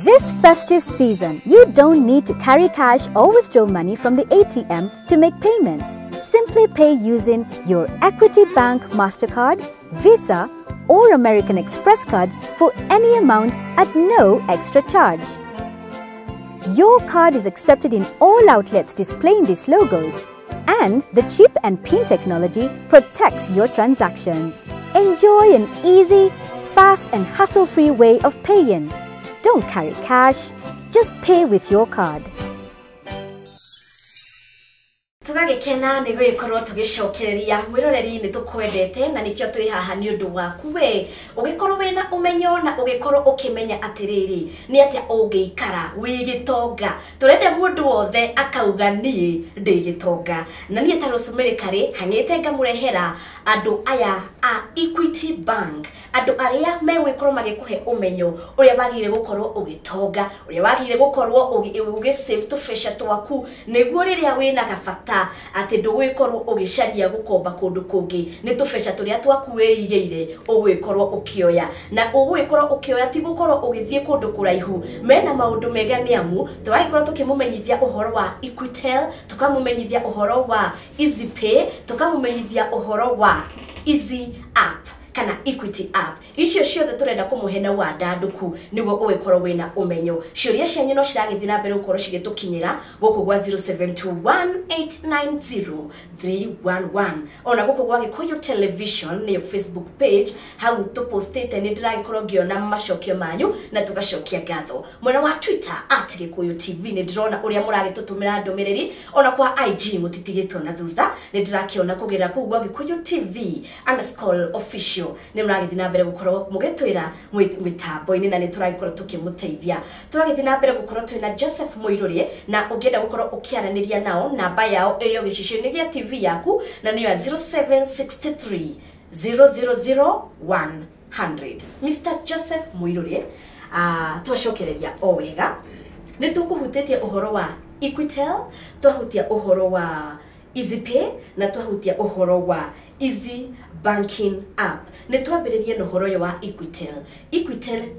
This festive season, you don't need to carry cash or withdraw money from the ATM to make payments. Simply pay using your Equity Bank MasterCard, Visa, or American Express cards for any amount at no extra charge. Your card is accepted in all outlets displaying these logos, and the chip and PIN technology protects your transactions. Enjoy an easy, fast and hassle-free way of paying. Don't carry cash, just pay with your card. Tugagikena nigo ikorwo tugicokereria mwiroreri ni tukwendete na nikio twi haha ni undu waku we ugikorwo wena umenyo na ugikorwo ukimenya atiriri ni atia ungiikara wi gitonga turende mundu wothe akauga ni ndi gitonga na ni ta Rosemary Kari hangite ngamurehera andu aya a Equity Bank andu aria megwikorwo magikuhe umenyo uria bagire gukorwo ugitonga uria bagire gukorwo ugi save to fresh twaku niguo riria wina gabata ati ndugwikorwo ugicaria gukomba kundu kungi ni tubesha turia twaku weigeire ugwikorwo ukioya na ugwikorwo ukioya ti gukorwo ugithie kundu kuraihu mena maundu mega ni amu turagikorwo tukimumenyithia uhoro wa Equitel tukamumenyithia uhoro wa EasyPay tukamumenyithia uhoro wa Easy App kana Equity App icio ciothe turenda kumuhena wa ndanduku niguo ugikorwo wina umenyo ciuria cianyu no ciragithina mbere ukorwo cigitukinyira guku gwa 0721890311 ona guku gwa Gikuyu Television ni Facebook page hau tu postete ni ndiragikorwo ngiona macokio manyu na tugacokia ngatho mwena wa Twitter @Gikuyu TV ni ndirona uria muragitutumira ndumiriri ona kwa IG mutitigitwo na thutha ni ndirakiona kugira ku gwa Gikuyu TV _official ni muragithina mbere gukorwo mugitwira mitambo-ini na ni turagikorwo tukimuteithia turagithina na mbere gukorwo twina Joseph Muiruri na ungienda gukorwo ukiaraniria nao namba yao irio gicicini gia TV yaku na niyo 0763 000 100 Mr. Joseph Muiruri twacokereria o wega ni tukuhutetie uhoro wa Equitel twahutia uhoro wa EasyPay na twahutia uhoro wa Easy Banking App ni twambiririe no horo wa Equitel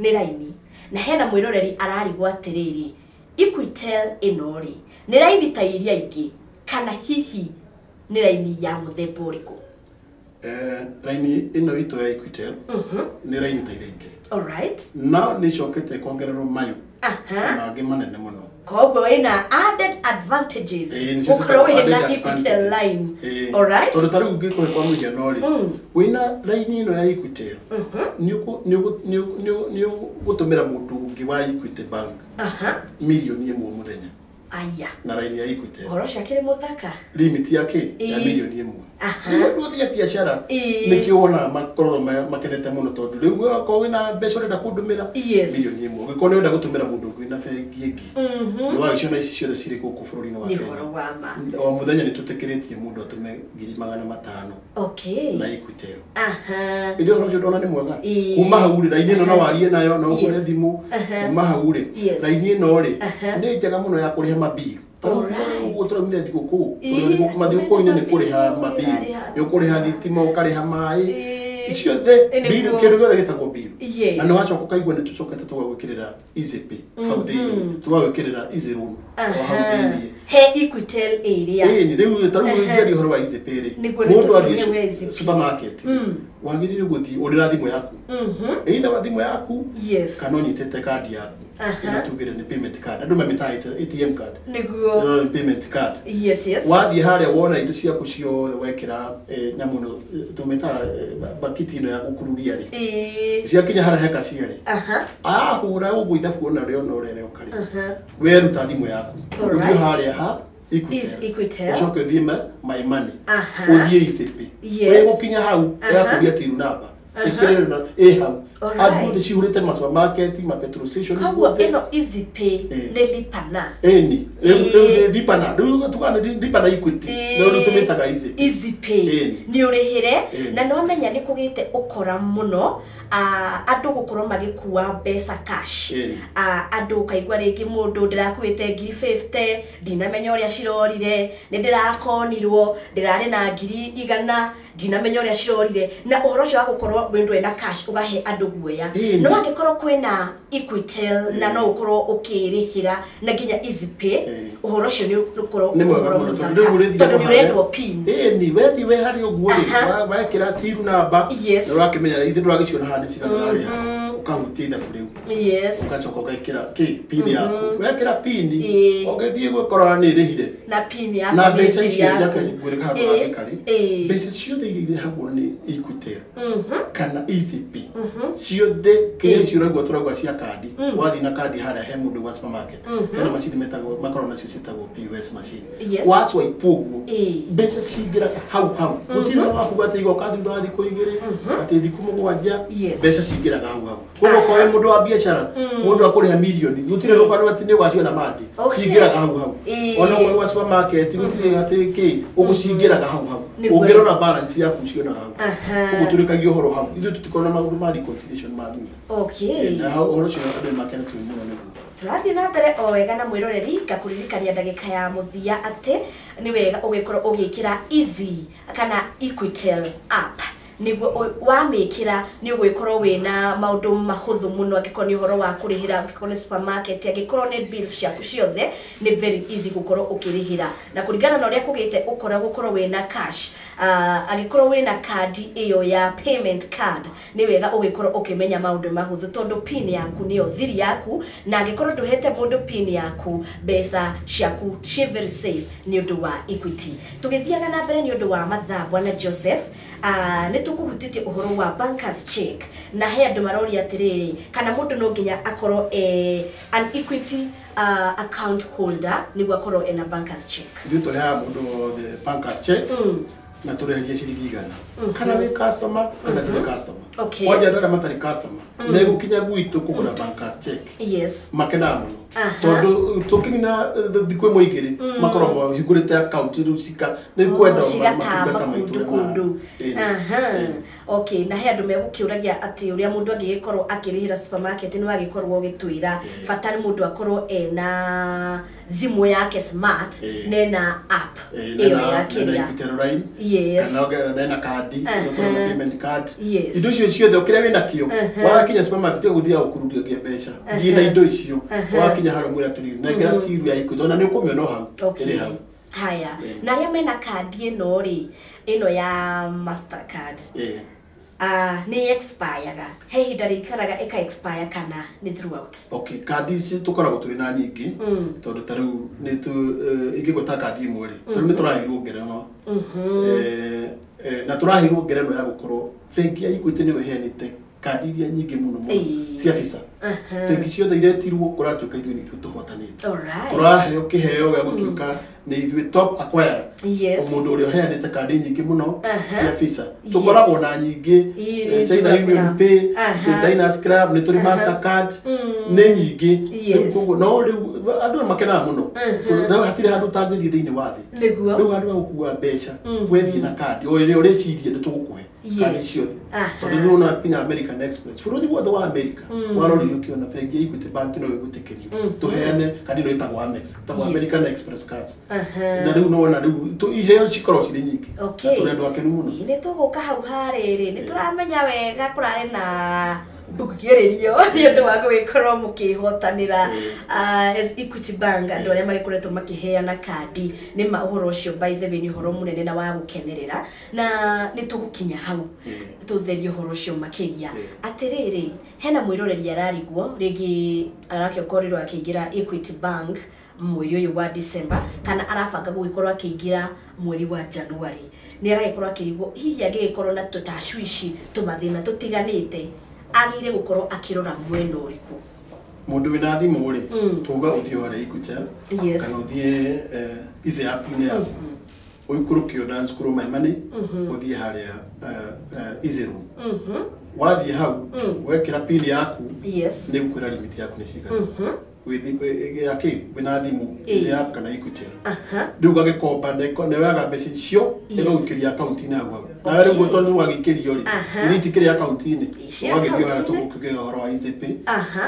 ni raini na hena mwiroreri ararigwo atiriri Equitel inori ni raini ta iria ingi kana hihi ni raini ya muthemba uriku raini ino ito ya Equitel ni raini ta iria ingi alright na ni cokete kongererwo mayu na ngimanene muno kogo ina added advantages ukro ina Equitel line alright to taru ngiko kwa mujia nori wina line ino ya Equitel ni gutumira mundu ngi wa Equity Bank milioni imwe muthenya aya na line ya Equitel horo shakire muthaka limit yake ya milioni imwe ndu thia biashara nikiona makoro makenete muno tondu riu ko wina mbeca renda kundumira milioni imwe giko ni renda gutumira mundu kwina bengi ingi ni wagiciona ici ciothe ciri guku bururi-ini wa Kenya o muthenya ni tutikiritie mundu atume 500 okay na Equitel ndio horo ndona ni mwega kuma hau ri raini no warie nayo no ugure thimu kuma hau ri raini no ri ni njega muno ya kuriha mabill Utura mire thiguku mathiuku ni kuriha mabill yo kuriha thitima ukariha mai icio the bill kindu gothe gitagwo bill na no wacoka kaigwa ni tucokete tugagwikirira EasyPay hau thiini tugagwikirira Easy Loan hau thiini he Equitel area ni riu taru ngari horo wa EasyPay ri mundu ari supermarket wagirire guthi urira thimu yaku either wa thimu yaku kana onyitete kadi yaku ina tugire ni payment card andu mamitaite ATM card niguo payment card wathi haria wona indo ciaku ciothe wekira nyamuno tumita bakiti ino ya gukururia ri ciakinya haria heka ciari hura uguitha kuona rio no rere ukari we ruta thimu yaku uthio haria ha Equitel ucoke thime my money uthie EasyPay we gukinya hau yakuria tiru namba ikirena hau andu de cihurite ma supermarket ma petrol station kaguo ino EasyPay ni lipana ni lipana ndu tukana lipana Equity no tumitaga EasyPay ni urihire na no menya ni kugite ukora muno andu gukorwo magikuwa mbeca cash andu kaigwa ringi mundu ndirakuite 50 ndinamenya uria cirorire ni ndirakonirwo ndirari na 100 dinamenya uria cirorire na uhoro cio wa gukorwo windu ena cash ugahe andu guoya no angĩkorwo kwĩna Equitel na no ũkorwo ũkĩrĩhĩra na nginya EasyPay ũhoro ũcio nĩ ũkorwo tondũ nĩ ũrendwo pin ni wethi we harĩ ũguo wekĩra tiru namba na ũrakĩmenya ithe ndũragĩciona handũ cigana narĩ ukahutia ithabu rĩu ũgacoka ũgekĩra pin yaku wekĩra pin ũgĩthiĩ gwĩkorora nĩ ĩrĩhire na pin yaku na mbeca icio ngwĩrĩka handũ hagĩkarĩ mbeca ciothe iria irĩhagwo nĩ Equitel kana EasyPay ciothe kĩrĩa icio ũraigua tũrauga cia kandi wathiĩ na kandi harĩa he mũndũ wa supermarket hena macini metagwo makorwo nacio ciĩtagwo POS machine waswipe ũguo mbeca cingĩraga hau gũtirĩ wakuga atĩ igoka thutha wa thikũ igĩrĩ atĩ thikũ mũgwanja mbeca cingĩraga hau koguo kwa mũndũ wa biacara mũndũ akũrĩha milioni gũtirĩ rũgano atĩ nĩ waciona mandi cingĩraga hau ona ũmwe wa supermarket gũtirĩ atĩ kĩ ũgũcingĩraga hau ũngĩrora balance yaku cionaga hau ũguo tũrĩkagia ũhoro hau ithuĩ tũtikorwo na maũndũ ma reconciliation ma thutha na ũhoro ũcio andũ nĩmakenetio mũno nĩguo tũrathiĩ na mbere o wega na mwĩroreri ngakũririkania ndagĩka ya mũthia atĩ nĩ wega ũgĩkorwo ũgĩkĩra Easy kana Equitel app niguo wamĩkĩra nĩ ũgũkorwo wĩna maũndũ mahũthũ mũno angĩkorwo nĩ ũhoro wa kũrĩhĩra angĩkorwo nĩ supermarket angĩkorwo nĩ bills ciaku ciothe nĩ very easy gũkorwo ũkĩrĩhĩra na kũringana na ũrĩa kũgĩte gũkorwo wĩna cash angĩkorwo wĩna kandi ĩyo ya payment card nĩ wega ũgĩkorwo ũkĩmenya maũndũ mahũthũ tondũ pin yaku nĩyo thiri yaku na angĩkorwo ndũhete mũndũ pin yaku mbeca ciaku ci very safe nĩ ũndũ wa Equity tũgĩthiaga na mbere nĩ ũndũ wa mathaa Bwana Joseph nĩ tũkũhutĩtie ũhoro wa bankers check na he andũ maroria atĩrĩrĩ kana mũndũ no nginya akorwo an Equity account holder nĩguo akorwo ena bankers check ithuĩ tũheaga mũndũ the bankers check na tũrĩhagia ciringi igana kana wĩ customer kana ndũrĩ customer wanja ndũrĩa matarĩ customer nĩ gũkinya gwitũ kũgũra bankers check makenaga mũno tondũ tũkĩnina thikũ ĩmwe igĩrĩ makorwo mahingũrĩte account rĩu cika nĩ kwenda matungata maitũ na he andũ megũkĩũragia atĩ ũrĩa mũndũ angĩgĩkorwo akĩrĩhĩra supermarket nĩ wagĩkorwo ũgĩtwĩra bata nĩ mũndũ akorwo ena thimũ yake smart nena app ĩyo ya Kenya na kandi payment card indo icio ciothe ũkĩrĩa wĩna kĩo wakinya supermarket ũgũthiĩ gũkururia mbeca nginya indo icio wakinya harĩa mwĩra atĩrĩrĩ na ngira tiru ya Equity ona nĩ ũkũmĩona hau ĩrĩ hau haya na arĩa mena kandi ĩno rĩ ĩno ya Mastercard nĩ expire he ihinda rĩikaraga ĩka expire kana nĩ throughout kandi ici tũkoragwo tũrĩ na nyingĩ tondũ ta rĩu nĩ ingĩgweta kandi ĩmwe rĩ tondũ nĩ tũrahirwo ngerenwa na tũrahirwo ngerenwa ya gũkorwo bengi ya Equity nĩwe ĩheanĩte kandi iria nyingĩ mũno cia Visa bengi ciothe iretirwo kũratuĩka ithuĩ nĩ tũhotanĩte tũraheo kĩheo gĩa gũtuĩka nĩ ithuĩ top acquirer mũndũ ũrĩa ũheanĩte kandi nyingĩ mũno cia Visa tũkoragwo na nyingĩ China Union Pay Diners Club nĩ tũrĩ Mastercard nĩ nyingĩ koguo no rĩu andũ makenaga mũno na hatirĩ handũ ũtangĩthiĩ thĩinĩ wa thĩ rĩu handũ ha gũkua mbeca wethiĩ na kandi o ĩrĩa ũrĩcirie nĩ tũgũkũhe kandi ciothe tondũ nĩ wona kinya American Express bũrũri wothe wa America warorire ũkĩona bengi ya Equity Bank no ĩgũtĩkĩrio tũheane kandi no ĩtagwo Amex ĩtagwo American Express cards na rĩu no wona rĩu iheo cikorwo cirĩ nyingĩ na tũrĩ andũ akenu mũno nĩ tũgũka hau harĩrĩ nĩ tũramenya wega kũrarĩ na ndũkĩgererio nĩ ũndũ wa gũgĩkorwo mũkĩhotanĩra as Equity Bank andũ arĩa magĩkoretwo makĩheana kandi nĩ ma ũhoro ũcio by the way nĩ ũhoro mũnene na wa gũkenerera na nĩ tũgũkinya hau tũtherie ũhoro ũcio makĩria atĩrĩrĩ hena mwĩroreri ararigwo rĩngĩ arakĩokorirwo akĩingĩra Equity Bank mweri ũyũ wa December kana arabanga gũgĩkorwo akĩingĩra mweri wa January nĩ aragĩkorwo akĩrigwo hihi angĩgĩkorwo na tũtashwishi tũmathĩna tũtiganĩte agire gũkorwo akĩrora mwena ũrĩkũ mũndũ wĩna thimũ rĩ tuga ũthiĩ harĩa Equitel kana ũthiĩ Easy app-inĩ yaku ũikũrũkio dance scroll my money ũthiĩ harĩa Easy room wathiĩ hau wekĩra pin yaku nĩ gũkwĩra limit yaku nĩ cigana yake bina thimu izi app kana Equity ndu gagekomba ne waga mbeca cio ero ukiria account ina gwa na wale gwoto ndu wagikirio ri ni tikiria account ine wagithio ha to kukiga horo wa IZP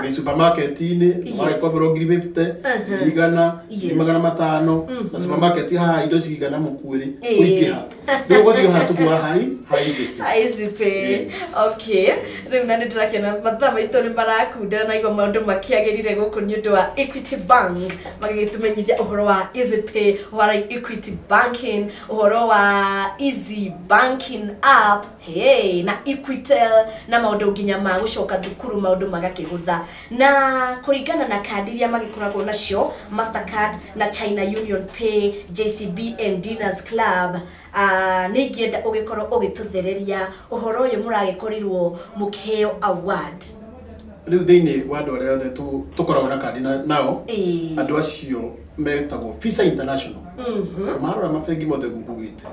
ni supermarket ine wage kobero gribepte igana magana matano na supermarket ha indo cigana mukuire uikiha ndu gwothio ha to kwa hai IZP okay riu na ndrakena mathama itoni barakunda na igwa maundu makiagirire guku ni undu wa Equity Bank magitumenyithia uhoro wa IZP wa Equity Banking uhoro wa Easy Banking app hey na Equitel na maundu nginya ma gucoka thukuru maundu magakihutha na kuringana na kadi iria magikoragwo nacio Mastercard na China Union Pay JCB and Diners Club ni ngienda ugikorwo ugituthereria uhoro uyu muragikorirwo mukiheo award riu thiini wa andu aria othe tukoragwo na kadi nao andu acio metagwo Visa International marora mabengi mothe gukugite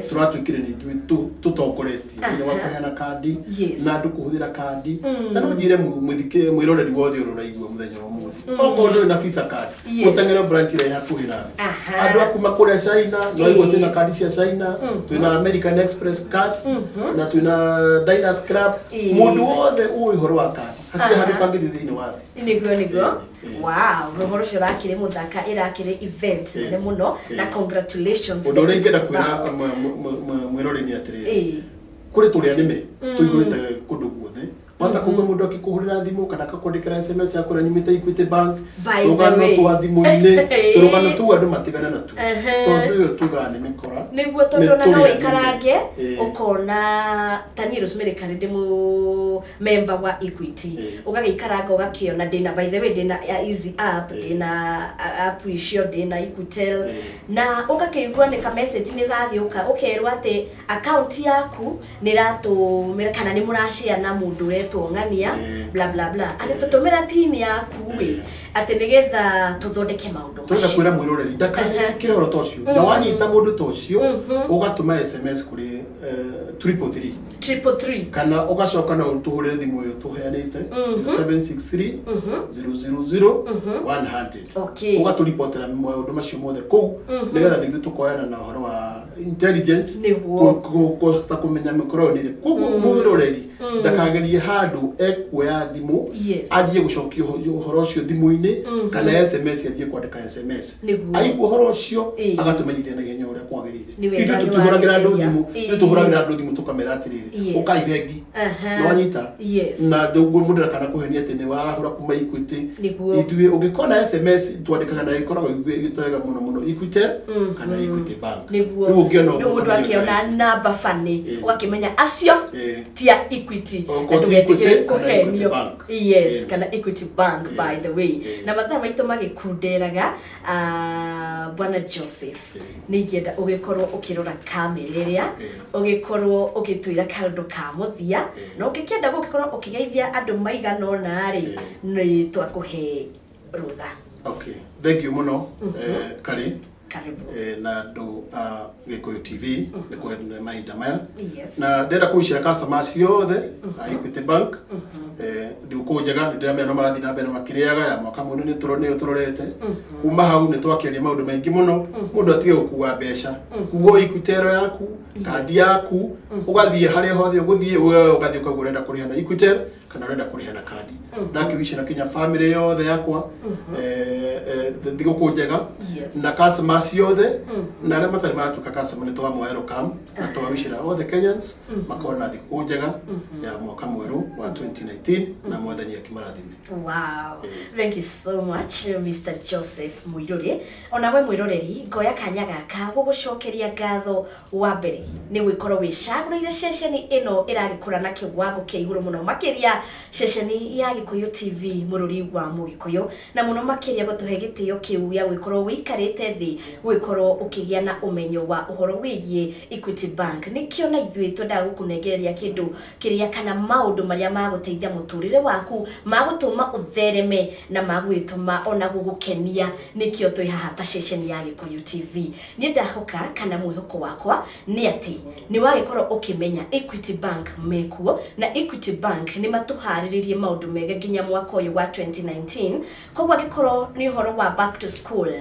turatuikire ni tutongoretie ni wakayana kadi na andu kuhuthira kadi na no njire muthike mwiroreri wothe ururaigwa muthenya wa muthi okondo na Visa card utengera branch ira hakuhi na andu akuma kure China no igwo tuna kadi cia China tuna American Express cards na tuna Diners Club mundu wothe uihoro wa kadi hati hari pangirithini wathi niguo wow rohoro shirakire muthaka irakire event ne muno na congratulations ndo ingenda kwira mwirori ni atiri kuri turi anime tuigurite kundu guothe wata kuga mundu akikuhurira thimu kana akakondekera SMS ya kura nyimite Equity Bank tugano twa thimu-ine turugano tu andu matigana na tu tondu yo tugane mikora niguo tondu na no ikarange ukona tani Rosemary Karinde mu member wa Equity ugagikaranga ugakiona dina by the way dina ya Easy app dina app icio dina Equitel na ugakeigua ni ka message ni gathiuka ukerwa ati account yaku ni ratumira kana ni murashia na mundu tongania bla bla bla ate tutumira pin yaku we ate nigetha tuthondeke maundu twenda kwira mwiroreri ndaka kiroro tocio na wanyita mundu tocio ugatuma SMS kuri 333 kana ugacoka na utuhurire thimu yo tuheanite 763 000 100 ugaturipotera maundu macio mothe ku nigetha nithu tukoyana na uhoro wa intelligence ko ta kumenya mikoro ni ku mwiroreri ndakagerie handu ekuoya thimu athie gucokio uhoro ucio thimu-ine kana SMS athie kwandika SMS aigua uhoro ucio agatumenyithia na ihenya uria kwagirire ithu tutuhuragira andu thimu tutuhuragira andu thimu tukamera atiriri ukaivengi no wanyita na ndugu mundu kana kuhenia ati ni warahura kuma Equity ithuĩ ungikona SMS twandikaga na ikoragwo igitwega muno Equity kana Equity Bank niguo mundu akiona namba fani ugakimenya acio tia Equity ndugetigire kuhenio yes kana Equity Bank by the way na mathaa maitũ magikunderaga bwana Joseph ningienda ugikorwo ukirora kamera iria ugikorwo ugitwira kandu ka muthia na ugikienda gugikorwo ukigeithia andu maigana ona ri ni twakuhe rutha okay thank you muno karibu na ndo Gikuyu TV nikuwa mahinda maya na ndenda kuishira customers yothe Equity Bank thiku njega ndiramenya no marathi na mbere makiriaga ya mwaka mundu ni turorete kuma hau ni twakiria maundu maingi muno mundu atige gukua mbeca kugo Equitero yaku kadi yaku ugathie haria hothe uguthie ugathie ukagurenda kuriha na Equitero kana urenda kuriha na kadi ndakibishira kinya family yothe yakwa thiku njega na customers yothe na aria matari maratuka customer ni twa welcome na twabishira othe Kenyans makona thiku njega ya mwaka mweru wa 2019 na mwathani akimarathime wow thank you so much Mr. Joseph Muiruri ona we mwiroreri ngoya kanya gaka gugucokeria ngatho wa mbere ni wikorwo wicagurire ceceni ino iragikura na kiwango kia iguru muno makiria ceceni ya Gikuyu TV mururi wa Mugikuyu na muno makiria gutuhe gitio kiu ya wikorwo wikarite thi wikorwo ukigia na umenyo wa uhoro wigie Equity Bank nikio na ithuĩ twenda gukunengereria kindu kiria kana maundu maria maguteithia muturire waku magutuma uthereme na magwituma ona gugukenia nikio twi haha ta ceceni ya Gikuyu TV ni ndahoka kana mwihoko wakwa ni ati ni wagikorwo ukimenya Equity Bank mekuo na Equity Bank ni atuhariririe maundu mega nginya mwaka uyu wa 2019 kogwa gikoro ni horo wa back to school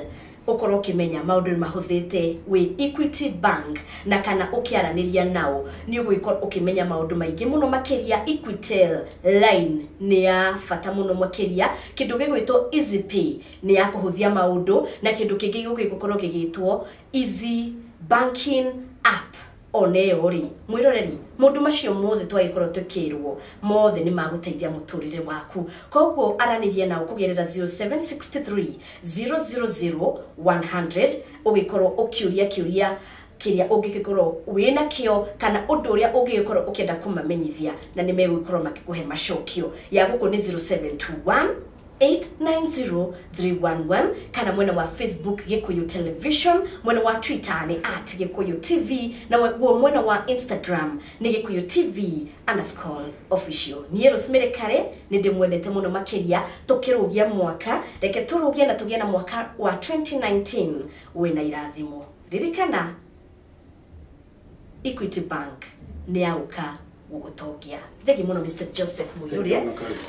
ukoro kimenya maundu mahuthite we Equity Bank na kana ukiaraniria nao ni ugwikora ukimenya maundu maingi muno makiria Equitel line ni ya fata muno makiria kindu gigwitwo Easy Pay ni ya kuhuthia maundu na kindu kingi gugikoro gigitwo Easy Banking app oneo ri mwiroreri mundu macio mothe twagikoro tukirwo mothe ni maguteithia muturire waku kogwo aranirie na ukugerera 0763 000 100 ugikoro ukiuria kiria ungikoro wina kio kana undu uria ungikoro ukienda kumamenyithia na ni megukoro makikuhe macokio ya guku ni 0721 890-311 kana mwena wa Facebook Gikuyu Television, mwena wa Twitter ni @Gikuyu TV na mwena wa Instagram ni Gikuyu TV_official. Niye Rosemary Kare ni ndimwendete muno makiria tukirugia mwaka reke turugie na tugie na mwaka wa 2019 wina irathimo. Ririkana Equity Bank ni auka gugutogia. Thegi muno Mr. Joseph Muyuria.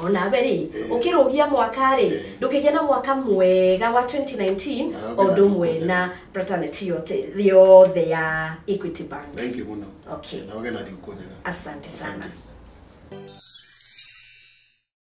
Ona beri ukirugia mwaka ri ndukigia na mwaka mwega wa 2019 odumwe na fraternity yote ya Equity Bank. Thank you muno. Okay. Na ogena dikunyega. Asante sana.